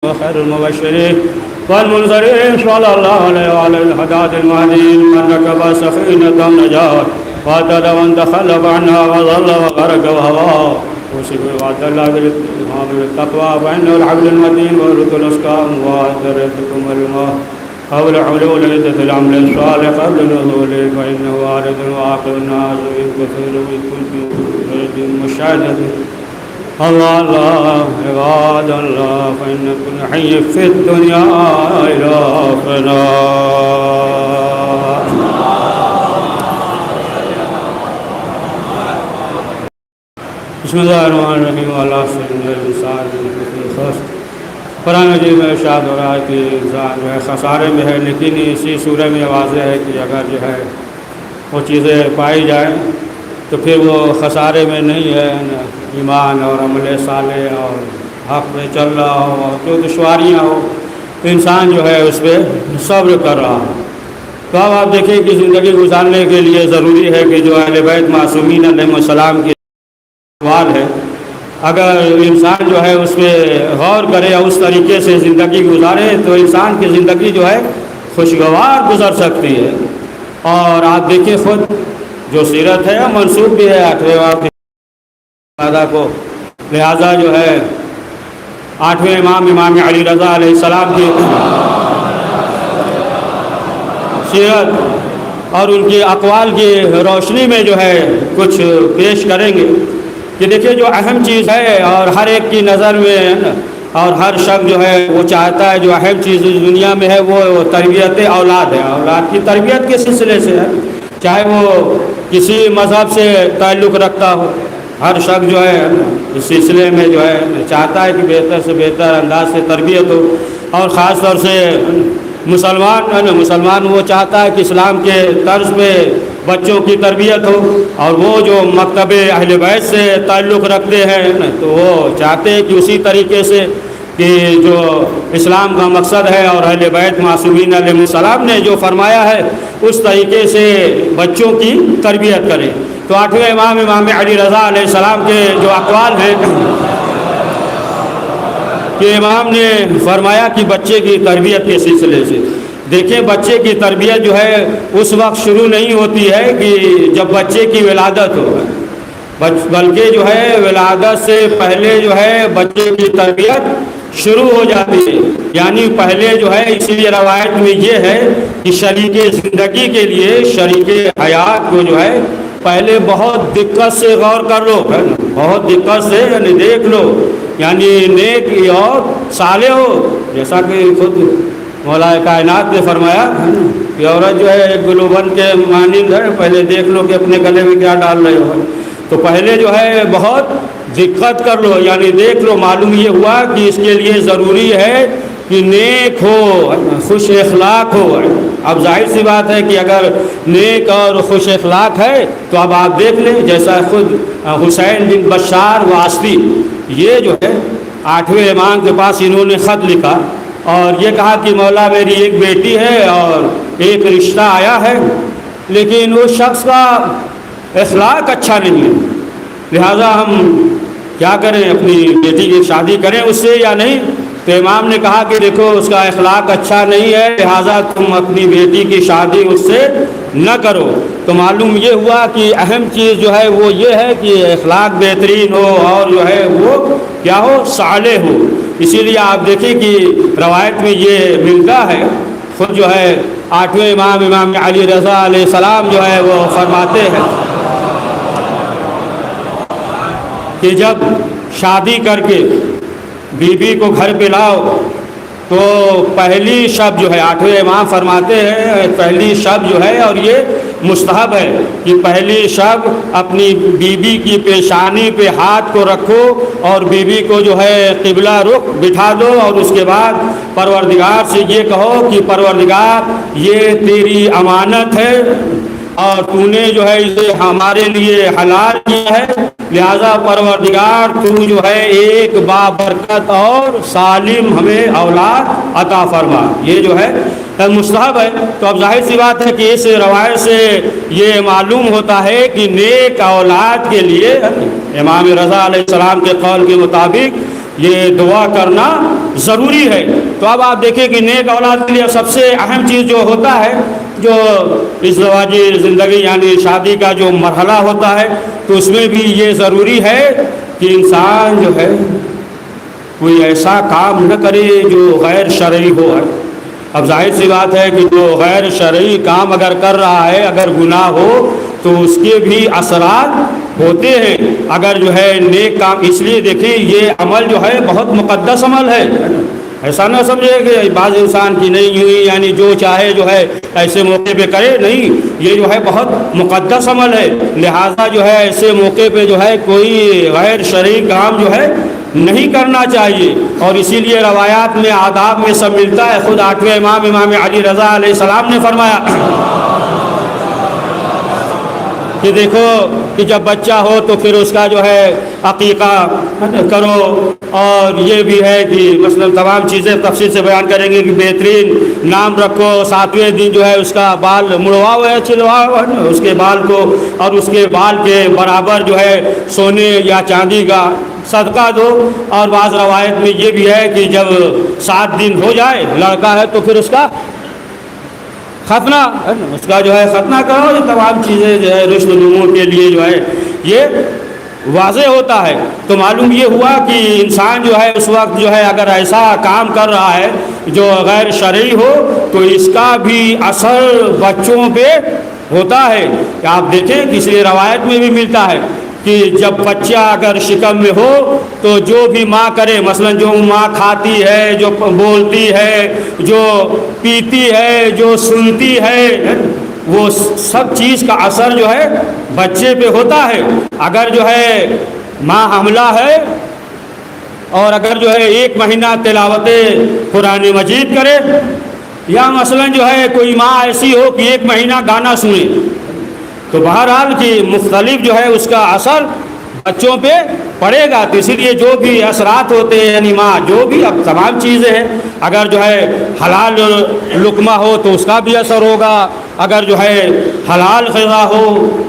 وخير المبشرين والمنذرين صلى الله عليه وعلى الهداة المهديين من ركب سفينة النجاة واعتدى وان تخلف عنها وظل وغرق وهواه وصف وعد الله بالتقوى فإنه العبد المتين ورث الأسكام وأدرتكم الماء قبل حلول عدة العمل الصالح قبل نزوله فإنه وارد وآخر الناس إن كثير من كنتم مشاهدة الله الله عباد الله فإن كل حي في الدنيا إلى آخرنا. بسم اللہ الرحمن الرحیم اللہ سیدنا الانسان قرآن مجید میں ارشاد ہو رہا ہے کہ انسان جو ہے خسارے میں ہے، لیکن اسی سورہ میں واضح ہے کہ اگر جو ہے وہ چیزیں پائی جائیں تو پھر وہ خسارے میں نہیں ہے. ایمان اور عمل صالح اور حق میں چل رہا ہو اور جو دشواریاں ہو انسان جو ہے اس پہ صبر کر رہا ہو. تو اب آپ دیکھیں کہ زندگی گزارنے کے لیے ضروری ہے کہ جو اہل بیت معصومین علیہ السلام کی سوال ہے، اگر انسان جو ہے اس پہ غور کرے اور اس طریقے سے زندگی گزارے تو انسان کی زندگی جو ہے خوشگوار گزر سکتی ہے. اور آپ دیکھیں خود جو سیرت ہے منسوب بھی ہے 8ویں باب کو، لہذا جو ہے 8ویں امام علی رضا علیہ السلام کی سیرت اور ان کے اقوال کی روشنی میں جو ہے کچھ پیش کریں گے کہ دیکھیں جو اہم چیز ہے اور ہر ایک کی نظر میں اور ہر شخص جو ہے وہ چاہتا ہے جو اہم چیز دنیا میں ہے وہ تربیت اولاد ہے. اولاد کی تربیت کے سلسلے سے ہے، چاہے وہ کسی مذہب سے تعلق رکھتا ہو، ہر شخص جو ہے اس سلسلے میں جو ہے چاہتا ہے کہ بہتر سے بہتر انداز سے تربیت ہو. اور خاص طور سے مسلمان وہ چاہتا ہے کہ اسلام کے طرز پہ بچوں کی تربیت ہو، اور وہ جو مکتب اہل بیت سے تعلق رکھتے ہیں تو وہ چاہتے ہیں کہ اسی طریقے سے کہ جو اسلام کا مقصد ہے اور اہل بیت معصومین علیہ السلام نے جو فرمایا ہے اس طریقے سے بچوں کی تربیت کریں. تو 8ویں امام علی رضا علیہ السلام کے جو اقوال ہیں کہ امام نے فرمایا کہ بچے کی تربیت کے سلسلے سے دیکھیں بچے کی تربیت جو ہے اس وقت شروع نہیں ہوتی ہے کہ جب بچے کی ولادت ہو، بلکہ جو ہے ولادت سے پہلے جو ہے بچے کی تربیت شروع ہو جاتی ہے. یعنی پہلے جو ہے اسی لیے روایت میں یہ ہے کہ شریک زندگی کے لیے شریک حیات کو جو ہے پہلے بہت دقت سے غور کر لو، بہت دقت سے یعنی دیکھ لو، یعنی نیک اور صالح ہو. جیسا کہ خود مولا کائنات نے فرمایا کہ عورت جو ہے ایک گلوبن کے مانند ہے، پہلے دیکھ لو کہ اپنے گلے میں کیا ڈال رہے ہو. تو پہلے جو ہے بہت دقت کر لو، یعنی دیکھ لو. معلوم یہ ہوا کہ اس کے لیے ضروری ہے کہ نیک ہو، خوش اخلاق ہو. اب ظاہر سی بات ہے کہ اگر نیک اور خوش اخلاق ہے تو اب آپ دیکھ لیں جیسا خود حسین بن بشار واسطی یہ جو ہے 8ویں امام کے پاس انہوں نے خط لکھا اور یہ کہا کہ مولا میری ایک بیٹی ہے اور ایک رشتہ آیا ہے، لیکن اس شخص کا اخلاق اچھا نہیں ہے، لہذا ہم کیا کریں، اپنی بیٹی کی شادی کریں اس سے یا نہیں؟ تو امام نے کہا کہ دیکھو اس کا اخلاق اچھا نہیں ہے، لہذا تم اپنی بیٹی کی شادی اس سے نہ کرو. تو معلوم یہ ہوا کہ اہم چیز جو ہے وہ یہ ہے کہ اخلاق بہترین ہو اور جو ہے وہ کیا ہو، صالح ہو. اسی لیے آپ دیکھیں کہ روایت میں یہ ملتا ہے، خود جو ہے 8ویں امام علی رضا علیہ السلام جو ہے وہ فرماتے ہیں کہ جب شادی کر کے بیوی کو گھر پہ لاؤ تو پہلی شب جو ہے 8ویں امام فرماتے ہیں پہلی شب جو ہے، اور یہ مستحب ہے کہ پہلی شب اپنی بیوی کی پیشانی پہ ہاتھ کو رکھو اور بیوی کو جو ہے قبلہ رخ بٹھا دو، اور اس کے بعد پروردگار سے یہ کہو کہ پروردگار یہ تیری امانت ہے اور تو نے جو ہے اسے ہمارے لیے حلال کیا ہے، لہذا پروردگار تو جو ہے ایک بابرکت اور سالم ہمیں اولاد عطا فرما. یہ جو ہے مستحب ہے. تو اب ظاہر سی بات ہے کہ اس روایت سے یہ معلوم ہوتا ہے کہ نیک اولاد کے لیے امام رضا علیہ السلام کے قول کے مطابق یہ دعا کرنا ضروری ہے۔ تو اب آپ دیکھیں کہ نیک اولاد کے لیے سب سے اہم چیز جو ہوتا ہے، جو ازدواجی زندگی یعنی شادی کا جو مرحلہ ہوتا ہے، تو اس میں بھی یہ ضروری ہے کہ انسان جو ہے کوئی ایسا کام نہ کرے جو غیر شرعی ہو۔ اب ظاہر سی بات ہے کہ جو غیر شرعی کام اگر کر رہا ہے، اگر گناہ ہو تو اس کے بھی اثرات ہوتے ہیں۔ اگر جو ہے نیک کام، اس لیے دیکھیں یہ عمل جو ہے بہت مقدس عمل ہے، ایسا نہ سمجھے کہ بعض انسان کی نہیں ہوئی یعنی جو چاہے جو ہے ایسے موقع پہ کرے، نہیں، یہ جو ہے بہت مقدس عمل ہے، لہٰذا جو ہے ایسے موقع پہ جو ہے کوئی غیر شرعی کام جو ہے نہیں کرنا چاہیے۔ اور اسی لیے روایات میں آداب میں سب ملتا ہے۔ خود 8ویں امام علی رضا علیہ السلام نے فرمایا کہ دیکھو کہ جب بچہ ہو تو پھر اس کا جو ہے عقیقہ کرو، اور یہ بھی ہے کہ مثلا تمام چیزیں تفصیل سے بیان کریں گے کہ بہترین نام رکھو، 7ویں دن جو ہے اس کا بال مڑواؤ ہے، چھلواؤ اس کے بال کو، اور اس کے بال کے برابر جو ہے سونے یا چاندی کا صدقہ دو۔ اور بعض روایت میں یہ بھی ہے کہ جب 7 دن ہو جائے لڑکا ہے تو پھر اس کا ختنہ، اس کا جو ہے ختنہ کرو۔ یہ تمام چیزیں جو ہے رشد نمو کے لیے جو ہے یہ واضح ہوتا ہے۔ تو معلوم یہ ہوا کہ انسان جو ہے اس وقت جو ہے اگر ایسا کام کر رہا ہے جو غیر شرعی ہو تو اس کا بھی اثر بچوں پہ ہوتا ہے۔ کہ آپ دیکھیں کسی روایت میں بھی ملتا ہے کہ جب بچہ اگر شکم میں ہو تو جو بھی ماں کرے، مثلا جو ماں کھاتی ہے، جو بولتی ہے، جو پیتی ہے، جو سنتی ہے، وہ سب چیز کا اثر جو ہے بچے پہ ہوتا ہے۔ اگر جو ہے ماں حاملہ ہے اور اگر جو ہے 1 مہینہ تلاوت قرآن مجید کرے، یا مثلا جو ہے کوئی ماں ایسی ہو کہ 1 مہینہ گانا سنے، تو بہرحال کی مختلف جو ہے اس کا اثر بچوں پہ پڑے گا۔ تو اسی لیے جو بھی اثرات ہوتے ہیں یعنی ماں جو بھی اب تمام چیزیں ہیں، اگر جو ہے حلال لقمہ ہو تو اس کا بھی اثر ہوگا، اگر جو ہے حلال غذا ہو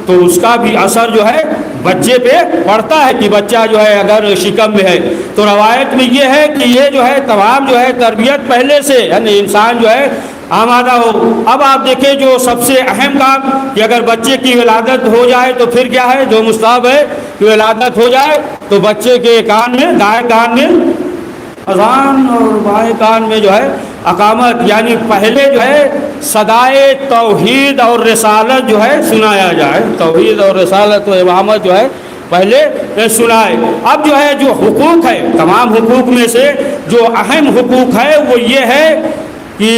تو اس کا بھی اثر جو ہے بچے پہ پڑتا ہے کہ بچہ جو ہے اگر شکم میں ہے۔ تو روایت میں یہ ہے کہ یہ جو ہے تمام جو ہے تربیت پہلے سے یعنی انسان جو ہے آمادہ ہو۔ اب آپ دیکھیں جو سب سے اہم کام کہ اگر بچے کی ولادت ہو جائے تو پھر کیا ہے، جو مستحب ہے کہ ولادت ہو جائے تو بچے کے کان میں، دائیں کان میں اذان اور بائیں کان میں جو ہے اقامت، یعنی پہلے جو ہے صدائے توحید اور رسالت جو ہے سنایا جائے، توحید اور رسالت و امامت جو ہے پہلے سنائے۔ اب جو ہے جو حقوق ہے، تمام حقوق میں سے جو اہم حقوق ہے وہ یہ ہے کہ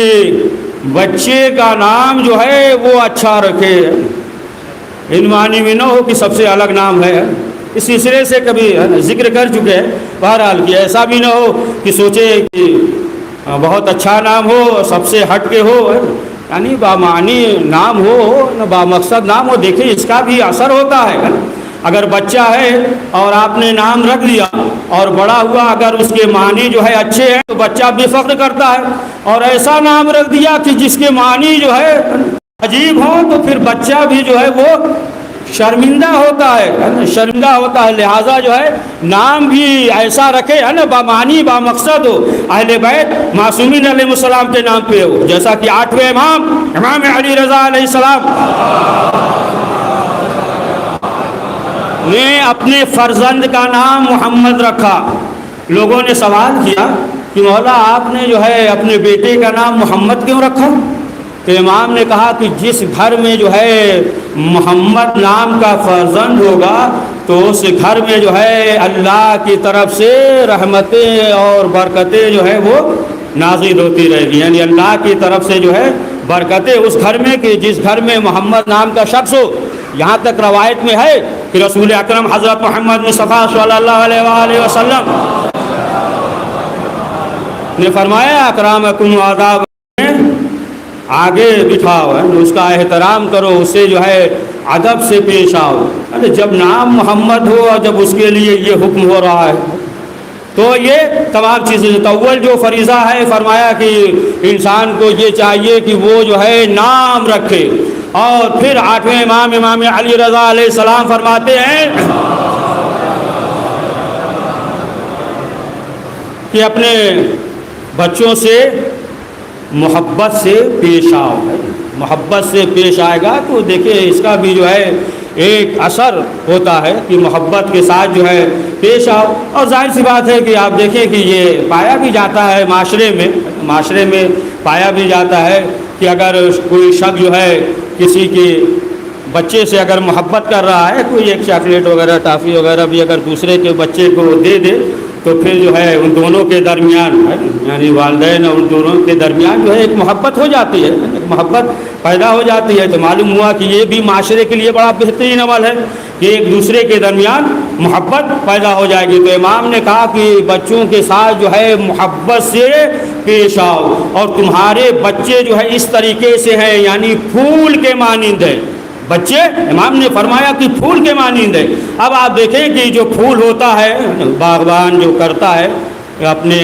بچے کا نام جو ہے وہ اچھا رکھے، ان معنی میں نہ ہو کہ سب سے الگ نام ہے، اس سلسلے سے کبھی ذکر کر چکے ہیں۔ بہرحال کہ ایسا بھی نہ ہو کہ سوچے کہ بہت اچھا نام ہو، سب سے ہٹ کے ہو، یعنی بامعنی نام ہو، بامقصد نام ہو۔ دیکھیں اس کا بھی اثر ہوتا ہے۔ اگر بچہ ہے اور آپ نے نام رکھ لیا اور بڑا ہوا، اگر اس کے معنی جو ہے اچھے ہیں تو بچہ بھی فخر کرتا ہے، اور ایسا نام رکھ دیا کہ جس کے معنی جو ہے عجیب ہوں تو پھر بچہ بھی جو ہے وہ شرمندہ ہوتا ہے، شرمندہ ہوتا ہے۔ لہٰذا جو ہے نام بھی ایسا رکھے ہے نا بامعنی بامقصد ہو، اہل بیت معصومین علیہ السلام کے نام پہ ہو، جیسا کہ 8ویں امام علی رضا علیہ السلام نے اپنے فرزند کا نام محمد رکھا۔ لوگوں نے سوال کیا کہ مولا آپ نے جو ہے اپنے بیٹے کا نام محمد کیوں رکھا؟ تو امام نے کہا کہ جس گھر میں جو ہے محمد نام کا فرزند ہوگا تو اس گھر میں جو ہے اللہ کی طرف سے رحمتیں اور برکتیں جو ہے وہ نازل ہوتی رہے گی، یعنی اللہ کی طرف سے جو ہے برکتیں اس گھر میں، کہ جس گھر میں محمد نام کا شخص ہو۔ یہاں تک روایت میں ہے کہ رسول اکرم حضرت محمد مصطفیٰ صلی اللہ علیہ وآلہ وسلم نے فرمایا اکرامکم وآداب آگے بٹھاؤ، اس کا احترام کرو، اسے جو ہے ادب سے پیش آؤ۔ جب نام محمد ہو اور جب اس کے لیے یہ حکم ہو رہا ہے تو یہ تمام چیزیں، تو اول جو فریضہ ہے فرمایا کہ انسان کو یہ چاہیے کہ وہ جو ہے نام رکھے۔ اور پھر 8ویں امام علی رضا علیہ السلام فرماتے ہیں کہ اپنے بچوں سے محبت سے پیش آؤ. محبت سے پیش آئے گا تو دیکھیں اس کا بھی جو ہے ایک اثر ہوتا ہے کہ محبت کے ساتھ جو ہے پیش آؤ. اور ظاہر سی بات ہے کہ آپ دیکھیں کہ یہ پایا بھی جاتا ہے معاشرے میں پایا بھی جاتا ہے کہ اگر کوئی شخص جو ہے کسی کے بچے سے اگر محبت کر رہا ہے، کوئی ایک چاکلیٹ وغیرہ ٹافی وغیرہ بھی اگر دوسرے کے بچے کو دے دے تو پھر جو ہے ان دونوں کے درمیان یعنی والدین اور ان دونوں کے درمیان جو ہے ایک محبت ہو جاتی ہے، ایک محبت پیدا ہو جاتی ہے. تو معلوم ہوا کہ یہ بھی معاشرے کے لیے بڑا بہترین عمل ہے کہ ایک دوسرے کے درمیان محبت پیدا ہو جائے گی. تو امام نے کہا کہ بچوں کے ساتھ جو ہے محبت سے پیش آؤ، اور تمہارے بچے جو ہے اس طریقے سے ہیں یعنی پھول کے مانند ہے. بچے امام نے فرمایا کہ پھول کے مانند ہے. اب آپ دیکھیں کہ جو پھول ہوتا ہے باغبان جو کرتا ہے اپنے،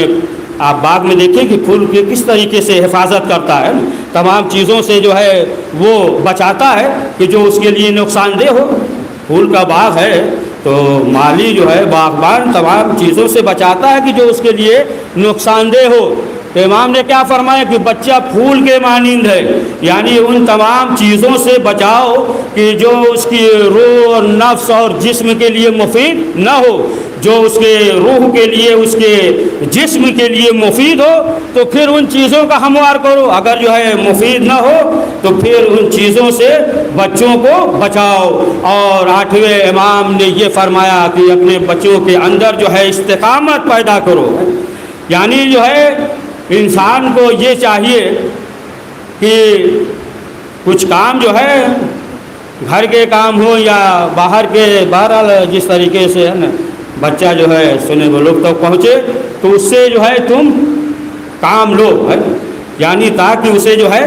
آپ باغ میں دیکھیں کہ پھول کی کس طریقے سے حفاظت کرتا ہے، تمام چیزوں سے جو ہے وہ بچاتا ہے کہ جو اس کے لیے نقصان دہ ہو. پھول کا باغ ہے تو مالی جو ہے باغبان تمام چیزوں سے بچاتا ہے کہ جو اس کے لیے نقصان دہ ہو. تو امام نے کیا فرمایا کہ بچہ پھول کے مانند ہے، یعنی ان تمام چیزوں سے بچاؤ کہ جو اس کی روح اور نفس اور جسم کے لیے مفید نہ ہو. جو اس کے روح کے لیے اس کے جسم کے لیے مفید ہو تو پھر ان چیزوں کا ہموار کرو، اگر جو ہے مفید نہ ہو تو پھر ان چیزوں سے بچوں کو بچاؤ. اور 8ویں امام نے یہ فرمایا کہ اپنے بچوں کے اندر جو ہے استقامت پیدا کرو. یعنی جو ہے انسان کو یہ چاہیے کہ کچھ کام جو ہے گھر کے کام ہو یا باہر کے، بہرحال جس طریقے سے ہے نا بچہ جو ہے سنے بلوغ تک پہنچے تو اس سے جو ہے تم کام لو، یعنی تاکہ اسے جو ہے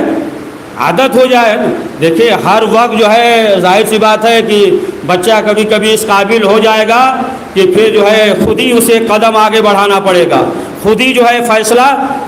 عادت ہو جائے. دیکھیں ہر وقت جو ہے ظاہر سی بات ہے کہ بچہ کبھی کبھی اس قابل ہو جائے گا کہ پھر جو ہے خود ہی اسے قدم آگے بڑھانا پڑے گا، خود ہی جو ہے فیصلہ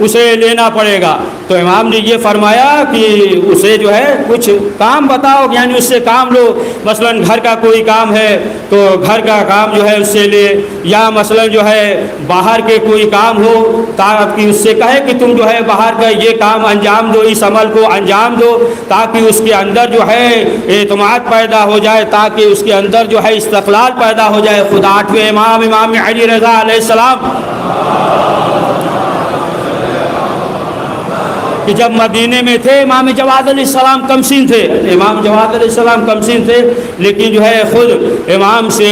اسے لینا پڑے گا. تو امام نے یہ فرمایا کہ اسے جو ہے کچھ کام بتاؤ، یعنی اس سے کام لو. مثلا گھر کا کوئی کام ہے تو گھر کا کام جو ہے اس سے لے، یا مثلا جو ہے باہر کے کوئی کام ہو تاکہ اس سے کہے کہ تم جو ہے باہر کا یہ کام انجام دو، اس عمل کو انجام دو، تاکہ اس کے اندر جو ہے اعتماد پیدا ہو جائے، تاکہ اس کے اندر جو ہے استقلال پیدا ہو جائے. خود 8ویں امام علی رضا علیہ السلام کہ جب مدینے میں تھے امام جواد علیہ السلام کمسن تھے، امام جواد علیہ السلام کمسن تھے، لیکن جو ہے خود امام سے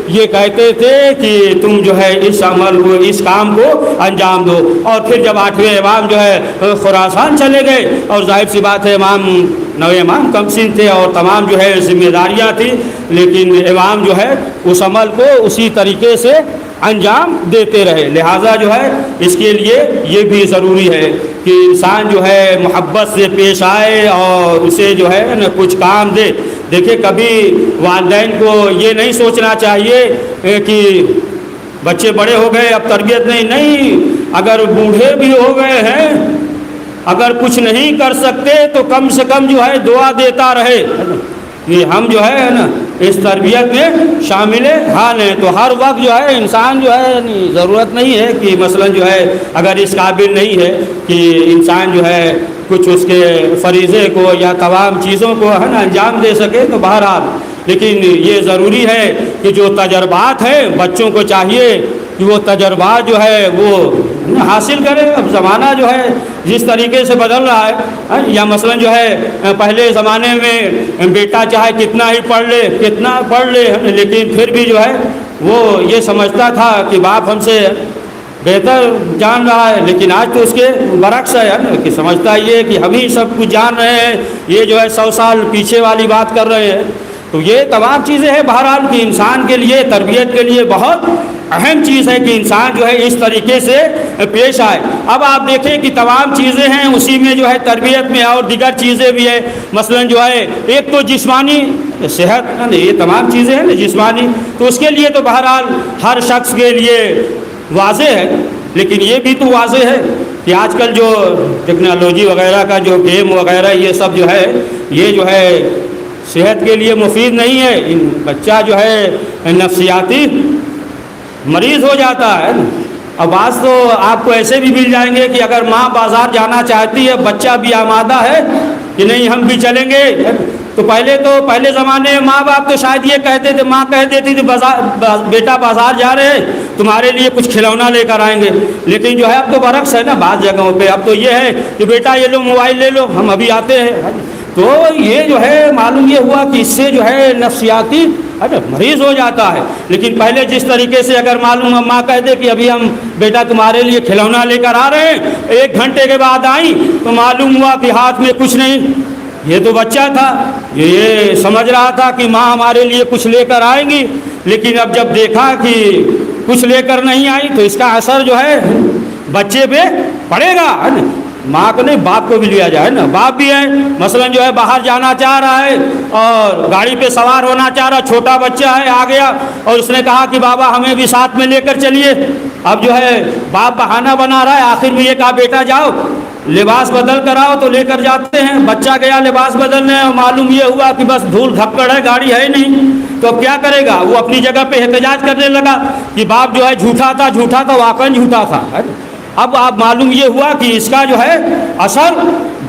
یہ کہتے تھے کہ تم جو ہے اس عمل کو، اس کام کو انجام دو. اور پھر جب 8ویں امام جو ہے خراسان چلے گئے، اور ظاہر سی بات ہے امام 9 امام کمسن تھے اور تمام جو ہے ذمہ داریاں تھیں، لیکن امام جو ہے اس عمل کو اسی طریقے سے انجام دیتے رہے. لہٰذا جو ہے اس کے لیے یہ بھی ضروری ہے کہ انسان جو ہے محبت سے پیش آئے اور اسے جو ہے نا کچھ کام دے. دیکھیں کبھی والدین کو یہ نہیں سوچنا چاہیے کہ بچے بڑے ہو گئے اب تربیت نہیں، اگر بوڑھے بھی ہو گئے ہیں، اگر کچھ نہیں کر سکتے تو کم سے کم جو ہے دعا دیتا رہے کہ ہم جو ہے نا اس تربیت میں شامل حال ہیں. تو ہر وقت جو ہے انسان جو ہے ضرورت نہیں ہے کہ مثلا جو ہے اگر اس قابل نہیں ہے کہ انسان جو ہے کچھ اس کے فریضے کو یا تمام چیزوں کو ہے نا انجام دے سکے، تو بہرحال لیکن یہ ضروری ہے کہ جو تجربات ہیں بچوں کو چاہیے کہ وہ تجربات جو ہے وہ حاصل کرے. اب زمانہ جو ہے جس طریقے سے بدل رہا ہے، یا مثلا جو ہے پہلے زمانے میں بیٹا چاہے کتنا ہی پڑھ لے لیکن پھر بھی جو ہے وہ یہ سمجھتا تھا کہ باپ ہم سے بہتر جان رہا ہے، لیکن آج تو اس کے برعکس ہے کہ سمجھتا یہ کہ ہم ہی سب کچھ جان رہے ہیں، یہ جو ہے 100 سال پیچھے والی بات کر رہے ہیں. تو یہ تمام چیزیں ہیں بہرحال کہ انسان کے لیے، تربیت کے لیے بہت اہم چیز ہے کہ انسان جو ہے اس طریقے سے پیش آئے. اب آپ دیکھیں کہ تمام چیزیں ہیں اسی میں جو ہے تربیت میں اور دیگر چیزیں بھی ہیں. مثلا جو ہے ایک تو جسمانی صحت، یہ تمام چیزیں ہیں جسمانی، تو اس کے لیے تو بہرحال ہر شخص کے لیے واضح ہے. لیکن یہ بھی تو واضح ہے کہ آج کل جو ٹیکنالوجی وغیرہ کا جو گیم وغیرہ یہ سب جو ہے یہ جو ہے صحت کے لیے مفید نہیں ہے. بچہ جو ہے نفسیاتی مریض ہو جاتا ہے اب بعض تو آپ کو ایسے بھی مل جائیں گے کہ اگر ماں بازار جانا چاہتی ہے، بچہ بھی آمادہ ہے کہ نہیں ہم بھی چلیں گے، تو پہلے زمانے میں ماں باپ تو شاید یہ کہتے تھے، ماں کہہ دیتی تھی بیٹا بازار جا رہے ہیں تمہارے لیے کچھ کھلونا لے کر آئیں گے، لیکن جو ہے اب تو برعکس ہے نا، بعض جگہوں پہ اب تو یہ ہے کہ بیٹا یہ لو موبائل لے لو ہم ابھی آتے ہیں۔ تو یہ جو ہے معلوم یہ ہوا کہ اس سے جو ہے نفسیاتی مریض ہو جاتا ہے۔ لیکن پہلے جس طریقے سے اگر معلوم ماں کہہ دے کہ ابھی ہم بیٹا تمہارے لیے کھلونا لے کر آ رہے ہیں، 1 گھنٹے کے بعد آئیں تو معلوم ہوا کہ ہاتھ میں کچھ نہیں، یہ تو بچہ تھا، یہ سمجھ رہا تھا کہ ماں ہمارے لیے کچھ لے کر آئیں گی، لیکن اب جب دیکھا کہ کچھ لے کر نہیں آئی تو اس کا اثر جو ہے بچے پہ پڑے گا، ہے نا۔ ماں کو نہیں باپ کو بھی لیا جائے نا، باپ بھی ہے مثلا جو ہے باہر جانا چاہ رہا ہے اور گاڑی پہ سوار ہونا چاہ رہا، چھوٹا بچہ ہے آ گیا اور اس نے کہا کہ بابا ہمیں بھی ساتھ میں لے کر چلیے، اب جو ہے باپ بہانہ بنا رہا ہے، آخر میں یہ کہا بیٹا جاؤ لباس بدل کر آؤ، تو لے کر جاتے ہیں، بچہ گیا لباس بدلنے اور معلوم یہ ہوا کہ بس دھول دھکڑ ہے، گاڑی ہے نہیں، تو اب کیا کرے گا؟ وہ اپنی جگہ پہ احتجاج کرنے لگا کہ باپ جو ہے جھوٹا تھا واقعی جھوٹا تھا۔ اب آپ معلوم یہ ہوا کہ اس کا جو ہے اثر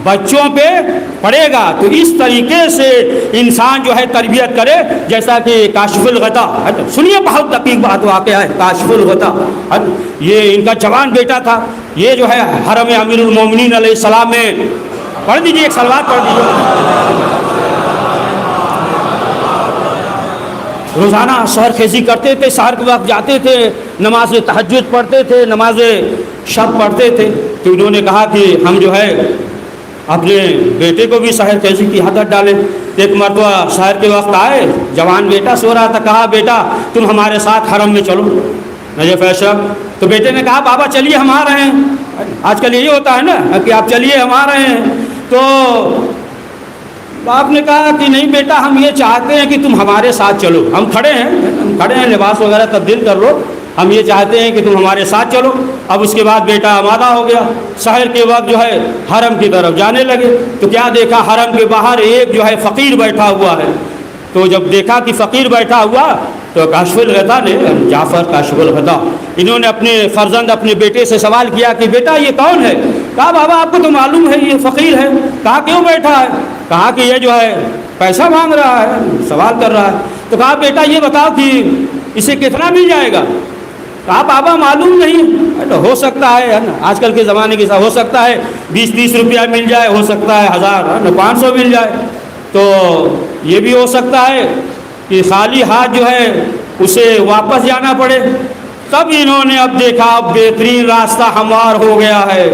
بچوں پہ پڑے گا۔ تو اس طریقے سے انسان جو ہے تربیت کرے، جیسا کہ کاشف الغطا، سنیے بہت دقیق بات واقعہ ہے کاشف الغطا، یہ ان کا جوان بیٹا تھا، یہ جو ہے حرم امیر المومنین علیہ السلام میں، پڑھ دیجیے ایک صلوات پڑھ دیجیے، روزانہ سحر خیزی کرتے تھے، سحر کے وقت جاتے تھے، نماز تہجد پڑھتے تھے، نماز شب پڑھتے تھے۔ تو انہوں نے کہا کہ ہم جو ہے اپنے بیٹے کو بھی سحر خیزی کی عادت ڈالیں۔ ایک مرتبہ سحر کے وقت آئے، جوان بیٹا سو رہا تھا، کہا بیٹا تم ہمارے ساتھ حرم میں چلو نجف اشرف۔ تو بیٹے نے کہا بابا چلیے ہم آ رہے ہیں، آج کل یہی ہوتا ہے نا کہ آپ چلیے ہم آ رہے ہیں۔ تو باپ نے کہا کہ نہیں بیٹا ہم یہ چاہتے ہیں کہ تم ہمارے ساتھ چلو، ہم کھڑے ہیں لباس وغیرہ تبدیل کر لو، ہم یہ چاہتے ہیں کہ تم ہمارے ساتھ چلو۔ اب اس کے بعد بیٹا آمادہ ہو گیا، سحر کے وقت جو ہے حرم کی طرف جانے لگے، تو کیا دیکھا حرم کے باہر ایک جو ہے فقیر بیٹھا ہوا ہے۔ تو جب دیکھا کہ فقیر بیٹھا ہوا تو کاشف الغطا نے، جعفر کاشف الغطا، انہوں نے اپنے فرزند اپنے بیٹے سے سوال کیا کہ بیٹا یہ کون ہے؟ کہا بابا آپ کو تو معلوم ہے یہ فقیر ہے۔ کہا کیوں بیٹھا ہے؟ کہا کہ یہ جو ہے پیسہ مانگ رہا ہے، سوال کر رہا ہے۔ تو کہا بیٹا یہ بتاؤ کہ اسے کتنا مل جائے گا؟ کہا بابا معلوم نہیں، ہو سکتا ہے نا آج کل کے زمانے کے ساتھ، ہو سکتا ہے 20-30 روپیہ مل جائے، ہو سکتا ہے 1000 500 مل جائے، تو یہ بھی ہو سکتا ہے کہ خالی ہاتھ جو ہے اسے واپس جانا پڑے۔ تب انہوں نے اب دیکھا اب بہترین راستہ ہموار ہو گیا ہے،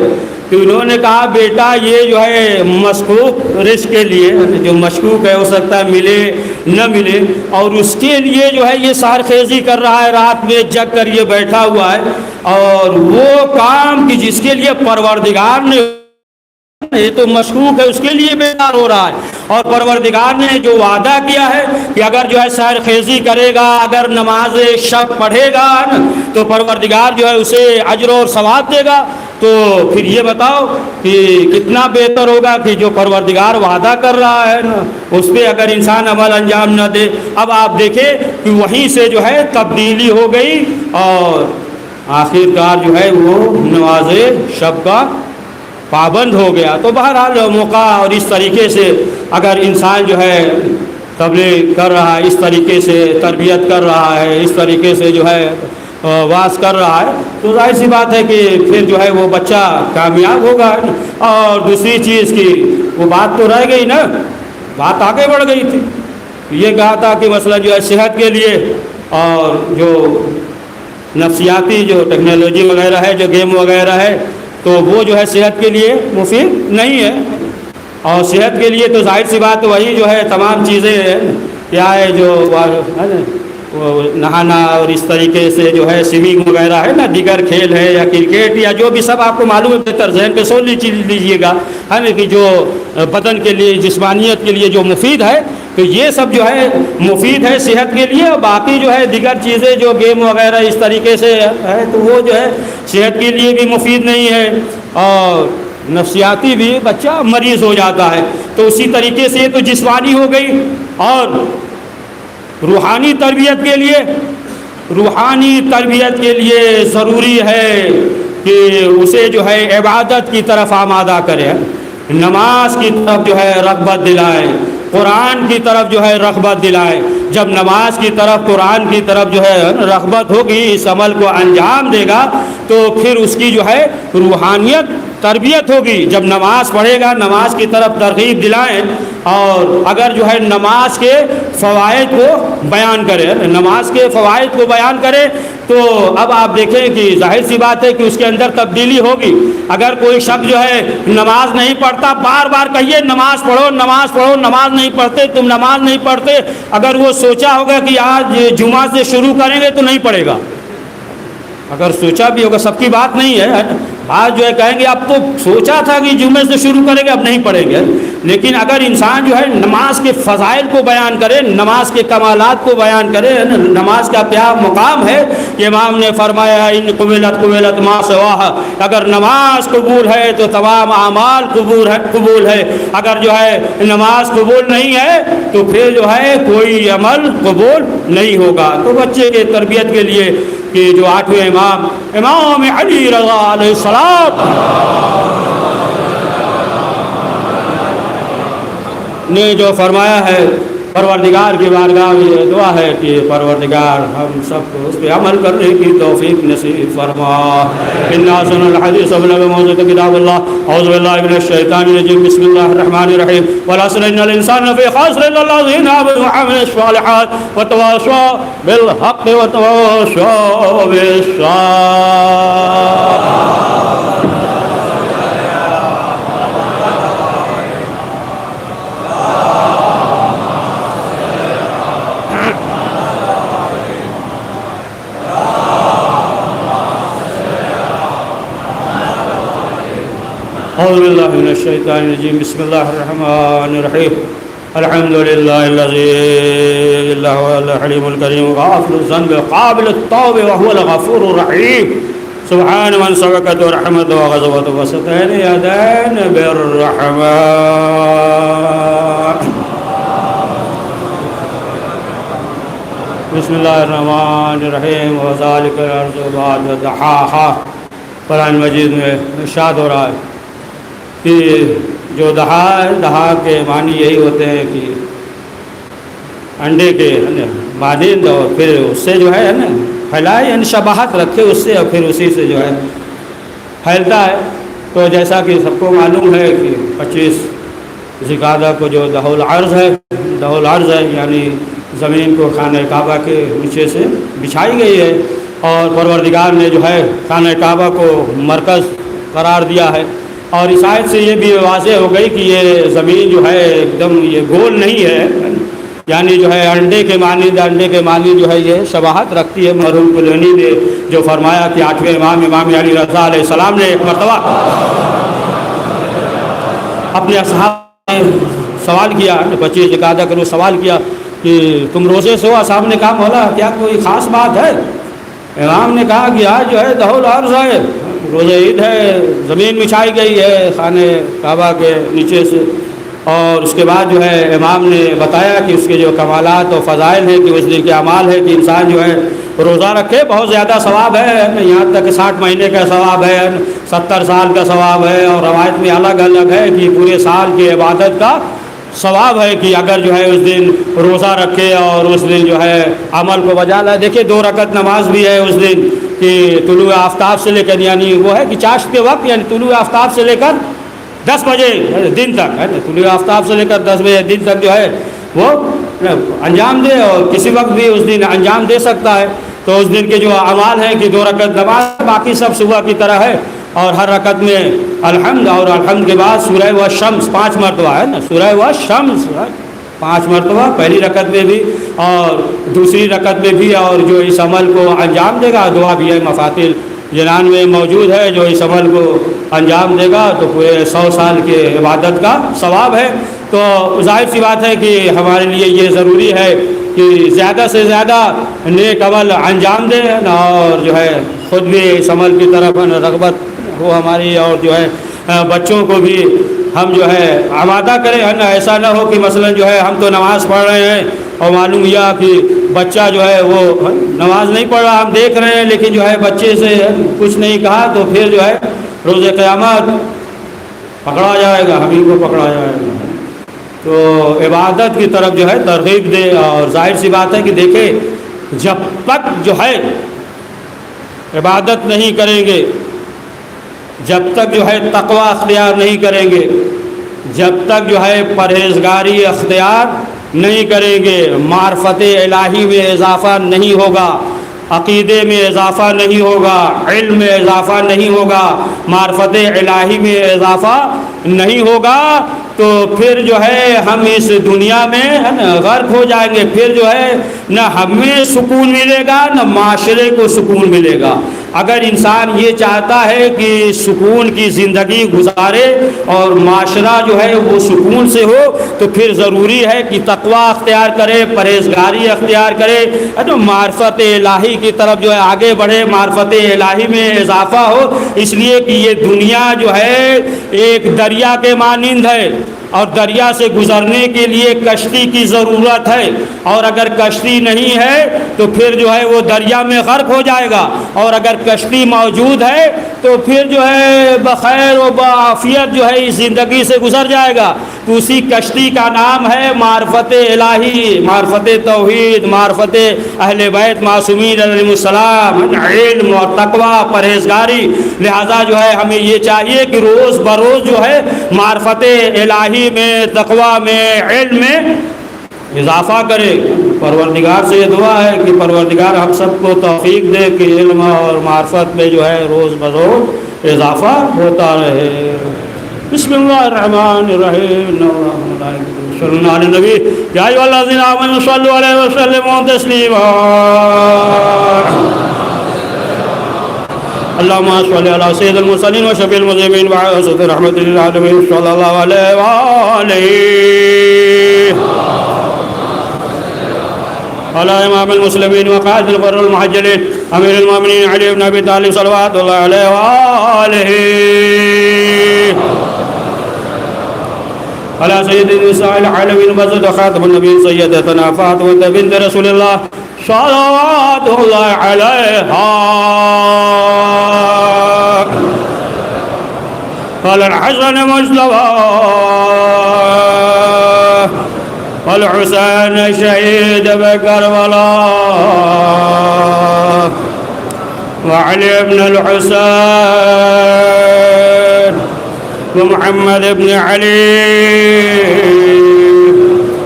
تو انہوں نے کہا بیٹا یہ جو ہے مشکوک رزق کے لیے، جو مشکوک ہے ہو سکتا ہے ملے نہ ملے، اور اس کے لیے جو ہے یہ سحر خیزی کر رہا ہے، رات میں جگ کر یہ بیٹھا ہوا ہے، اور وہ کام کہ جس کے لیے پروردگار نے، یہ تو مشکوک ہے اس کے لیے بیدار ہو رہا ہے، اور پروردگار نے جو وعدہ کیا ہے کہ اگر جو ہے سحر خیزی کرے گا، اگر نماز شب پڑھے گا تو پروردگار جو ہے اسے اجر اور ثواب دے گا۔ تو پھر یہ بتاؤ کہ کتنا بہتر ہوگا کہ جو پروردگار وعدہ کر رہا ہے نا اس پہ اگر انسان عمل انجام نہ دے۔ اب آپ دیکھیں کہ وہیں سے جو ہے تبدیلی ہو گئی اور آخر کار جو ہے وہ نماز شب کا پابند ہو گیا۔ تو بہرحال موقع اور اس طریقے سے اگر انسان جو ہے تبلیغ کر رہا ہے، اس طریقے سے تربیت کر رہا ہے، اس طریقے سے جو ہے واعظ کر رہا ہے، تو ظاہر سی بات ہے کہ پھر جو ہے وہ بچہ کامیاب ہوگا۔ اور دوسری چیز کی وہ بات تو رہ گئی نا، بات آگے بڑھ گئی تھی، یہ کہا تھا کہ مسئلہ جو ہے صحت کے لیے اور جو نفسیاتی جو ٹیکنالوجی وغیرہ ہے، جو گیم وغیرہ ہے، تو وہ جو ہے صحت کے لیے مفید نہیں ہے۔ اور صحت کے لیے تو ظاہر سی بات وہی جو ہے تمام چیزیں کیا ہے جو نہانا اور اس طریقے سے جو ہے سوئمنگ وغیرہ ہے نا، دیگر کھیل ہے یا کرکٹ یا جو بھی سب آپ کو معلوم ہے، بہتر ذہن پہ سو لیجیے گا ہے نا، کہ جو بدن کے لیے جسمانیت کے لیے جو مفید ہے، تو یہ سب جو ہے مفید ہے صحت کے لیے، اور باقی جو ہے دیگر چیزیں جو گیم وغیرہ اس طریقے سے ہے تو وہ جو ہے صحت کے لیے بھی مفید نہیں ہے، اور نفسیاتی بھی بچہ مریض ہو جاتا ہے۔ تو اسی طریقے سے یہ تو جسمانی ہو گئی، اور روحانی تربیت کے لیے روحانی تربیت کے لیے ضروری ہے کہ اسے جو ہے عبادت کی طرف آمادہ کرے، نماز کی طرف جو ہے رغبت دلائے، قرآن کی طرف جو ہے رغبت دلائے۔ جب نماز کی طرف، قرآن کی طرف جو ہے رغبت ہوگی، اس عمل کو انجام دے گا، تو پھر اس کی جو ہے روحانیت تربیت ہوگی۔ جب نماز پڑھے گا، نماز کی طرف ترغیب دلائیں، اور اگر جو ہے نماز کے فوائد کو بیان کرے، نماز کے فوائد کو بیان کرے، تو اب آپ دیکھیں کہ ظاہر سی بات ہے کہ اس کے اندر تبدیلی ہوگی۔ اگر کوئی شخص جو ہے نماز نہیں پڑھتا، بار بار کہیے نماز پڑھو نماز پڑھو، نماز نہیں پڑھتے تم، نماز نہیں پڑھتے، اگر وہ سوچا ہوگا کہ آج جمعہ سے شروع کریں گے تو نہیں پڑھے گا۔ اگر سوچا بھی ہوگا، سب کی بات نہیں ہے، بعض جو ہے کہیں گے اب تو سوچا تھا کہ جمعے سے شروع کریں گے، اب نہیں پڑھیں گے۔ لیکن اگر انسان جو ہے نماز کے فضائل کو بیان کرے، نماز کے کمالات کو بیان کرے، نماز کا کیا مقام ہے، کہ امام نے فرمایا ان قبلت ما سواہا، اگر نماز قبول ہے تو تمام اعمال قبول ہے، اگر جو ہے نماز قبول نہیں ہے تو پھر جو ہے کوئی عمل قبول نہیں ہوگا۔ تو بچے کے تربیت کے لیے کہ جو 8ویں امام علی رضا علیہ السلام نے جو فرمایا ہے، پروردگار کی بارگاہ میں یہ دعا ہے کہ پروردگار ہم سب کو اس پہ عمل کرنے کی توفیق نصیب فرما۔ اِنَّا أَحْسَنَ الْحَدِيثِ أَبْلَغُ مَوْعِظَةً كِتَابُ اللَّهِ اعوذ باللہ من الشیطان الرجیم بسم اللہ الرحمن الرحیم وَالْعَصْرِ إِنَّ الْإِنسَانَ لَفِي خُسْرٍ إِلَّا الَّذِينَ آمَنُوا وَعَمِلُوا الصَّالِحَاتِ وَتَوَاصَوْا بِالْحَقِّ وَتَوَاصَوْا بِالصَّبْرِ۔ اعوذ باللہ من الشیطان الرجیم بسم اللہ الرحمن الرحیم الحمد للہ الذی هو الحلیم الکریم غافر الذنب قابل التوب وهو الغفور الرحیم سبحان من سبقت رحمت وغضبت وستین یدین بالرحمن۔ بسم اللہ الرحمن الرحیم وذالک الارض بعد دحاہا۔ قرآن مجید میں ارشاد ہو رہا ہے کہ جو دہا کے معنی یہی ہوتے ہیں کہ انڈے کے مانند، اور پھر اس سے جو ہے نا پھیلائے، یعنی شباہت رکھے اس سے، اور پھر اسی سے جو ہے پھیلتا ہے۔ تو جیسا کہ سب کو معلوم ہے کہ 25 ذوالقعدہ کو جو دہ العرض ہے یعنی زمین کو خانہ کعبہ کے نیچے سے بچھائی گئی ہے، اور پروردگار نے جو ہے خانہ کعبہ کو مرکز قرار دیا ہے۔ اور اس آیت سے یہ بھی واضح ہو گئی کہ یہ زمین جو ہے ایک دم یہ گول نہیں ہے، یعنی جو ہے انڈے کے معنی جو ہے یہ شباہت رکھتی ہے۔ مرحوم کلینی نے جو فرمایا کہ 8ویں امام علی رضا علیہ السلام نے ایک مرتبہ اپنے اصحاب نے سوال کیا، 25 ذوالقعدہ کے روز سوال کیا کہ تم روزے سے ہو؟ اصحاب نے کہا مولا کیا کوئی خاص بات ہے؟ امام نے کہا کہ آج جو ہے دہ العرض ہے، روزہ عید ہے، زمین بچھائی گئی ہے خانہ کعبہ کے نیچے سے۔ اور اس کے بعد جو ہے امام نے بتایا کہ اس کے جو کمالات و فضائل ہیں، کہ اس دن کے اعمال ہے کہ انسان جو ہے روزہ رکھے، بہت زیادہ ثواب ہے، یہاں تک کہ 60 مہینے کا ثواب ہے، 70 سال کا ثواب ہے، اور روایت میں الگ الگ ہے کہ پورے سال کی عبادت کا ثواب ہے کہ اگر جو ہے اس دن روزہ رکھے اور اس دن جو ہے عمل کو بجا لائے۔ دیکھیے 2 رکعت نماز بھی ہے اس دن کہ طلوع آفتاب سے لے کر، یعنی وہ ہے کہ چاشت کے وقت، یعنی طلوع آفتاب سے لے کر 10 بجے دن تک ہے، طلوع آفتاب سے لے کر 10 بجے دن تک جو ہے وہ انجام دے، اور کسی وقت بھی اس دن انجام دے سکتا ہے۔ تو اس دن کے جو اعمال ہیں کہ 2 رکعت نماز، باقی سب صبح کی طرح ہے، اور ہر رکعت میں الحمد، اور الحمد کے بعد سورہ والشمس 5 مرتبہ ہے نا، سورہ والشمس 5 مرتبہ پہلی رکعت میں بھی اور دوسری رکعت میں بھی، اور جو اس عمل کو انجام دے گا، دعا بھی ہے مفاتیح جنان میں موجود ہے، جو اس عمل کو انجام دے گا تو پورے 100 سال کے عبادت کا ثواب ہے۔ تو ظاہر سی بات ہے کہ ہمارے لیے یہ ضروری ہے کہ زیادہ سے زیادہ نیک عمل انجام دیں، اور جو ہے خود بھی اس عمل کی طرف رغبت ہو ہماری، اور جو ہے بچوں کو بھی ہم جو ہے آمادہ کریں، ایسا نہ ہو کہ مثلا جو ہے ہم تو نماز پڑھ رہے ہیں اور معلوم ہوا کہ بچہ جو ہے وہ نماز نہیں پڑھ رہا، ہم دیکھ رہے ہیں، لیکن جو ہے بچے سے کچھ نہیں کہا تو پھر جو ہے روز قیامت پکڑا جائے گا، ہم ہی کو پکڑا جائے گا۔ تو عبادت کی طرف جو ہے ترغیب دے، اور ظاہر سی بات ہے کہ دیکھیں جب تک جو ہے عبادت نہیں کریں گے، جب تک جو ہے تقوی اختیار نہیں کریں گے، جب تک جو ہے پرہیزگاری اختیار نہیں کریں گے، معرفت الہی میں اضافہ نہیں ہوگا، عقیدے میں اضافہ نہیں ہوگا، علم میں اضافہ نہیں ہوگا، معرفت الہی میں اضافہ نہیں ہوگا، تو پھر جو ہے ہم اس دنیا میں غرق ہو جائیں گے۔ پھر جو ہے نہ ہمیں سکون ملے گا نہ معاشرے کو سکون ملے گا۔ اگر انسان یہ چاہتا ہے کہ سکون کی زندگی گزارے اور معاشرہ جو ہے وہ سکون سے ہو، تو پھر ضروری ہے کہ تقوی اختیار کرے، پرہیزگاری اختیار کرے، تو معرفت الہی کی طرف جو ہے آگے بڑھے، معرفت الہی میں اضافہ ہو، اس لیے کہ یہ دنیا جو ہے ایک دریا کے مانند ہے، اور دریا سے گزرنے کے لیے کشتی کی ضرورت ہے، اور اگر کشتی نہیں ہے تو پھر جو ہے وہ دریا میں غرق ہو جائے گا، اور اگر کشتی موجود ہے تو پھر جو ہے بخیر و بعافیت جو ہے اس زندگی سے گزر جائے گا۔ تو اسی کشتی کا نام ہے معرفت الہی، معرفت توحید، معرفت اہل بیت معصومین علیہ السلام، علم اور تقوی، پرہیزگاری۔ لہذا جو ہے ہمیں یہ چاہیے کہ روز بروز جو ہے معرفت الہی میں، تقوی میں، علم میں اضافہ کرے۔ پروردگار سے یہ دعا ہے کہ پروردگار ہم سب کو توفیق دے کہ علم اور معرفت میں جو ہے روز بروز اضافہ ہوتا رہے۔ بسم اللہ الرحمن الرحیم، صلی اللہ علیہ نبی، یا ایھا الذین آمنوا صلوا علیہ وسلموا تسلیما۔ اللهم صل على سيد المرسلين وشفيع المذنبين وعلى رحمة للعالمين صلى الله عليه وآله على إمام المسلمين وقائد الغر المحجلين أمير المؤمنين علي بن أبي طالب صلوات الله عليه وآله على سيد النساء العالمين وزد خاتم النبي سيدتنا فاطمة بنت رسول الله صلوات الله عليها قال الحسن مجتبى والحسين شهيد بكربلاء وعلي بن الحسين ومحمد بن علي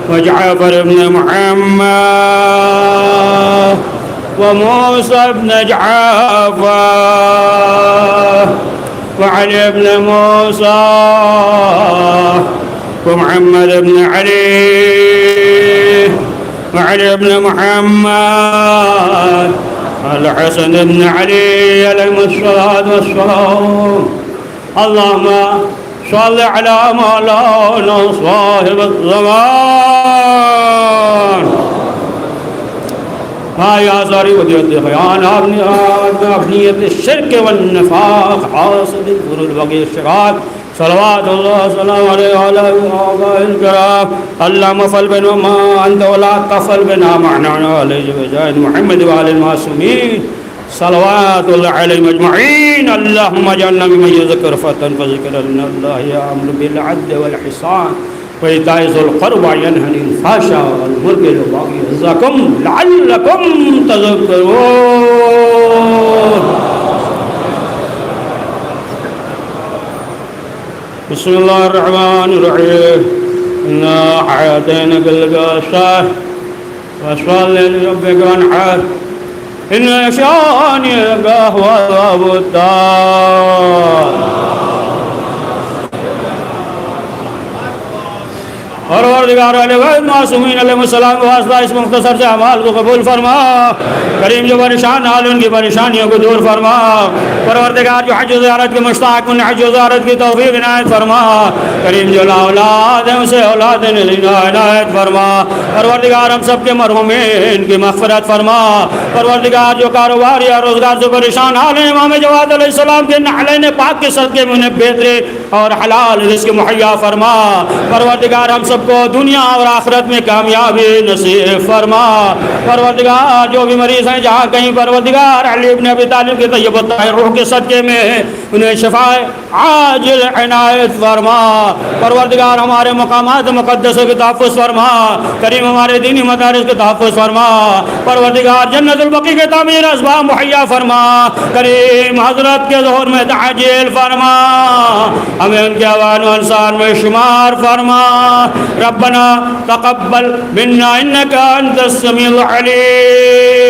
وجعفر بن محمد وموسى بن جعفر وعلي بن موسى ومحمد بن علي وعلي بن محمد الحسن بن علي عليهم الصلاة والسلام. اللهم صل على مولانا صاحب الزمان يا زاري وديت خيان أبنية الشرك والنفاق حاصل الفرود بقي الشقاق صلوات الله وسلام عليه وعلى آبائه الكرام. اللهم فل بنا ما أنت ولا تفل بنا معنا عليه بجاه محمد وعلى المعصومين صلوات الله عليهم أجمعين. اللهم اجعلنا ممن يذكر فتن فذكر أن الله يأمر بالعدل والإحسان وإيتاء ذي القربى وينهى عن الفحشاء والمنكر والبغي يعظكم لعلكم تذكرون. بسم الله الرحمن الرحيم. إنا أعطيناك الكوثر فصل لربك وانحر إن شانئك هو الأبتر. پروردگار علیہ وسلم معصومین علیہ السلام کے واسطہ اس مختصر سے اعمال کو قبول فرما. کریم جو پریشان حال ان کی پریشانیوں کو دور فرما. پروردگار جو حج و زیارت کے مشتاق ان حج و زیارت کی توفیق عنایت فرما. کریم جو لا اولاد ہیں اسے اولاد عنایت فرما. پروردگار ہم سب کے مرحومین کی مغفرت فرما. پروردگار جو کاروبار یا روزگار سے پریشان حال ہیں امام جواد علیہ السلام کے نعلین پاک کے صدقے میں انہیں بہترین اور حلال رزق مہیا فرما. پروردگار ہم سب کو دنیا اور آخرت میں کامیابی نصیب فرما پروردگار جو بھی مریض ہیں جہاں کہیں پروردگار علی ابن ابی طالب کے طیب الطاہر روح کے صدقے میں انہیں شفاء عاجل عنایت فرما پروردگار ہمارے مقامات مقدسوں کے تحفظ فرما کریم ہمارے دینی مدارس کے تحفظ فرما پروردگار جنت البقیع کے تعمیر اسباب مہیا فرما کریم حضرت کے ظہور میں تعجیل فرما ہمیں ان کے اوان و انصار میں شمار فرما ربنا تقبل منا انك انت السميع العليم